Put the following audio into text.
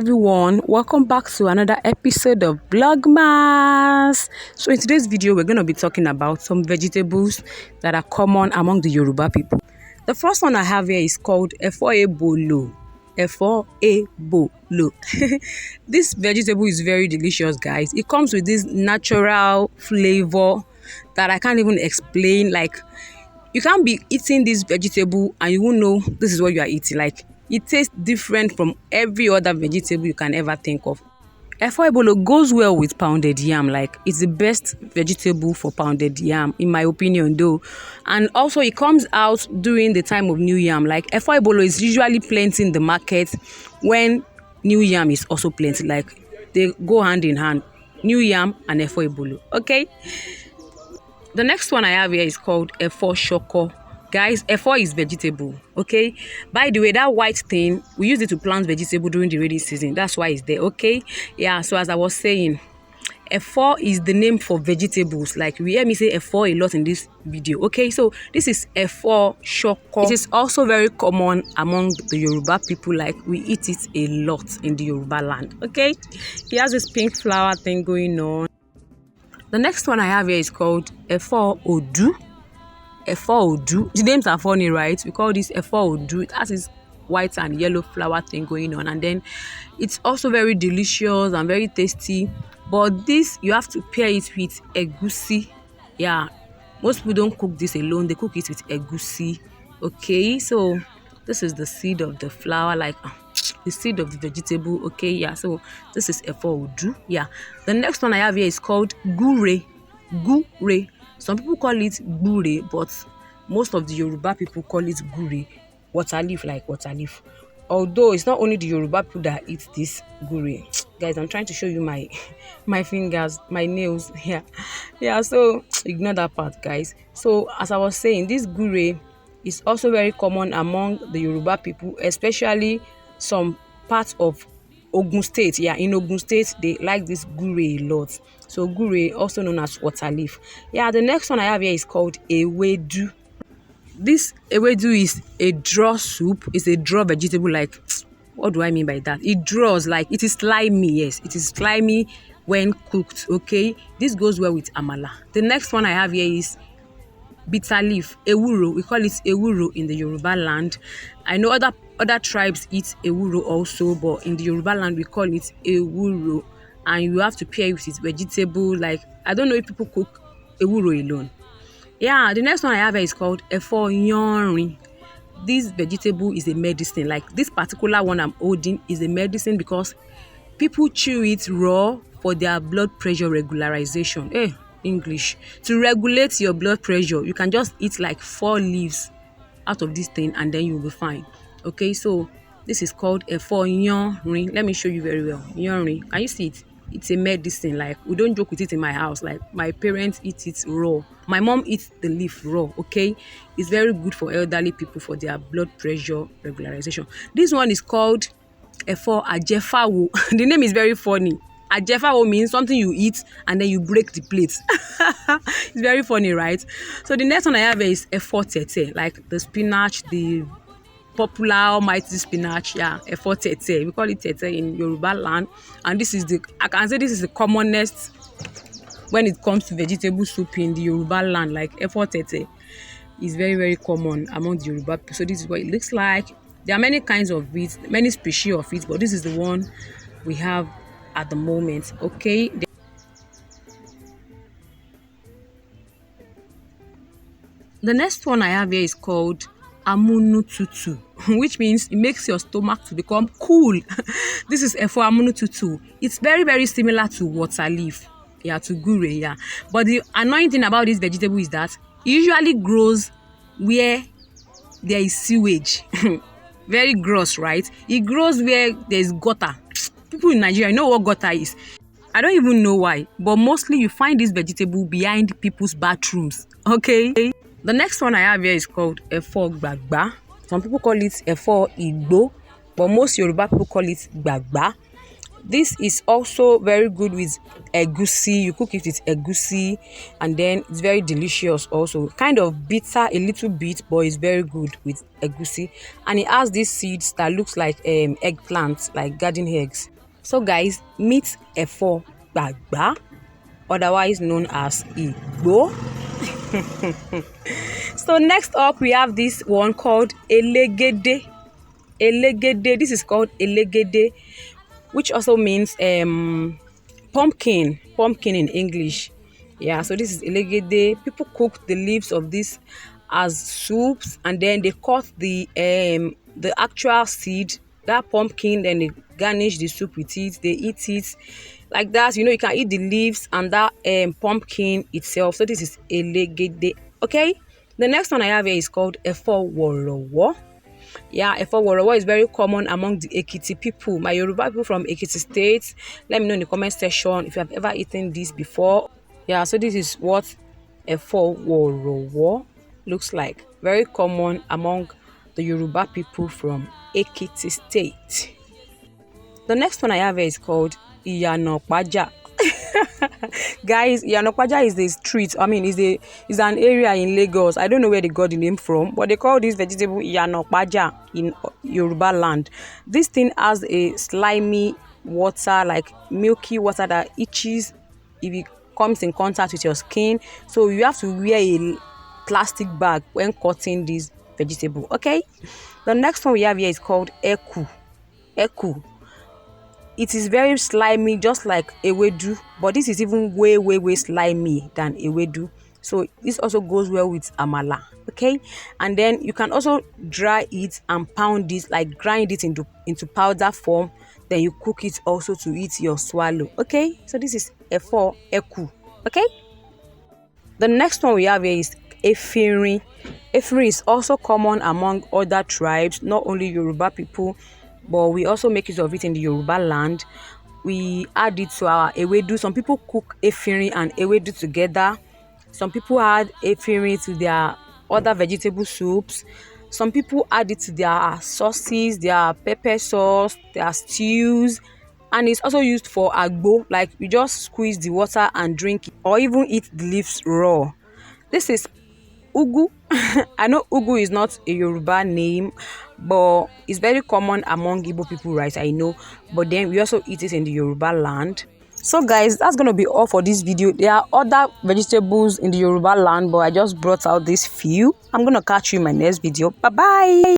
everyone, welcome back to another episode of Blogmas. So in today's video we're going to be talking about some vegetables that are common among the Yoruba people. The first one I have here is called Efo Ebolo. Efo Ebolo. This vegetable is very delicious, guys. It comes with this natural flavor that I can't even explain. Like, you can't be eating this vegetable and you won't know this is what you are eating. Like, it tastes different from every other vegetable you can ever think of. Efo Ebolo goes well with pounded yam. Like, it's the best vegetable for pounded yam, in my opinion, though. And also, it comes out during the time of New Yam. Like, Efo Ebolo is usually plenty in the market when New Yam is also plenty. Like, they go hand in hand, New Yam and Efo Ebolo. Okay. The next one I have here is called Efo Shoko. Guys, Efo is vegetable, okay? By the way, that white thing, we use it to plant vegetable during the rainy season. That's why it's there, okay? Yeah, so as I was saying, Efo is the name for vegetables. Like, you hear me say Efo a lot in this video, okay? So this is Efo Shoko. It is also very common among the Yoruba people. Like, we eat it a lot in the Yoruba land, okay? It has this pink flower thing going on. The next one I have here is called Efo Odu. Efo Odu. The names are funny, right? We call this Efo Odu. It has this white and yellow flower thing going on, and then it's also very delicious and very tasty. But this, you have to pair it with egusi. Yeah, most people don't cook this alone. They cook it with egusi. Okay, so this is the seed of the flower, like the seed of the vegetable. Okay, yeah, so this is Efo Odu. Yeah, the next one I have here is called gure. Gure. Some people call it gure, but most of the Yoruba people call it gure. Water leaf, like water leaf. Although it's not only the Yoruba people that eat this gure. Guys, I'm trying to show you my fingers, my nails here. Yeah, so ignore that part, guys. So as I was saying, this gure is also very common among the Yoruba people, especially some parts of Ogun State. Yeah, in Ogun State, they like this gure a lot. So gure, also known as water leaf. Yeah, the next one I have here is called ewedu. This ewedu is a draw soup. It's a draw vegetable. Like, what do I mean by that? It draws, like, it is slimy. Yes, it is slimy when cooked. Okay, this goes well with amala. The next one I have here is bitter leaf, ewuro. We call it ewuro in the Yoruba land. I know other tribes eat ewuro also, but in the Yoruba land we call it ewuro, and you have to pair it with vegetable. Like, I don't know if people cook ewuro alone. Yeah, the next one I have here is called Efo Yanrin. This vegetable is a medicine. Like, this particular one I'm holding is a medicine because people chew it raw for their blood pressure regularization. English. To regulate your blood pressure, you can just eat like 4 leaves out of this thing and then you'll be fine. Okay, so this is called Efo Yanrin. Let me show you very well. Yanrin. Can you see it? It's a medicine. Like, we don't joke with it in my house. Like, my parents eat it raw. My mom eats the leaf raw. Okay, it's very good for elderly people for their blood pressure regularization. This one is called Efo Ajefawo. The name is very funny. Ajefawo means something you eat and then you break the plate. It's very funny, right? So the next one I have is Efo Tete, like the spinach, the popular almighty spinach. Yeah, Efo Tete. We call it Tete in Yoruba land, and I can say this is the commonest when it comes to vegetable soup in the Yoruba land. Like, Efo Tete is very, very common among the Yoruba people. So this is what it looks like. There are many kinds of it, many species of it, but this is the one we have at the moment. Okay, the next one I have here is called Amunututu, which means it makes your stomach to become cool. This is Efo Amunututu. It's very, very similar to water leaf. Yeah, to gure. Yeah, but the annoying thing about this vegetable is that it usually grows where there is sewage. Very gross, right? It grows where there's gutter. People in Nigeria know what gutter is. I don't even know why, but mostly you find this vegetable behind people's bathrooms. Okay. The next one I have here is called Efo Gbagba. Some people call it Efo Igbo, but most Yoruba people call it Gbagba. This is also very good with egusi. You cook it with egusi, and then it's very delicious also. Kind of bitter a little bit, but it's very good with egusi. And it has these seeds that looks like eggplants, like garden eggs. So guys, meet efo gbagba, otherwise known as igbo. So next up we have this one called elegede. Elegede, this is called elegede, which also means pumpkin in English. Yeah, so this is elegede. People cook the leaves of this as soups, and then they cut the actual seed, that pumpkin, then they garnish the soup with it. They eat it like that. You can eat the leaves and that pumpkin itself. So this is elegede. Okay, the next one I have here is called efo worowo. Yeah, efo worowo is very common among the Ekiti people, my Yoruba people from Ekiti State. Let me know in the comment section if you have ever eaten this before. Yeah, so this is what efo worowo looks like. Very common among the Yoruba people from Ekiti State. The next one I have here is called Iyanokpaja. Guys, Iyanokpaja is the street. I mean, is an area in Lagos. I don't know where they got the name from, but they call this vegetable Iyanokpaja in Yoruba land. This thing has a slimy water, like milky water that itches if it comes in contact with your skin. So you have to wear a plastic bag when cutting this vegetable. Okay. The next one we have here is called eku. Eku. It is very slimy, just like ewedu, but this is even way slimy than ewedu. So this also goes well with amala. Okay, and then you can also dry it and pound it, like grind it into powder form. Then you cook it also to eat your swallow. Okay, so this is efo eku. Okay, the next one we have here is efirin. Efirin is also common among other tribes, not only Yoruba people, but we also make use of it in the Yoruba land. We add it to our ewedu. Some people cook efirin and ewedu together. Some people add efirin to their other vegetable soups. Some people add it to their sauces, their pepper sauce, their stews, and it's also used for agbo, like we just squeeze the water and drink it, or even eat the leaves raw. This is ugu. I know ugu is not a Yoruba name, but it's very common among Igbo people, right? I know, but then we also eat it in the Yoruba land. So guys, that's gonna be all for this video. There are other vegetables in the Yoruba land, but I just brought out this few. I'm gonna catch you in my next video. Bye bye.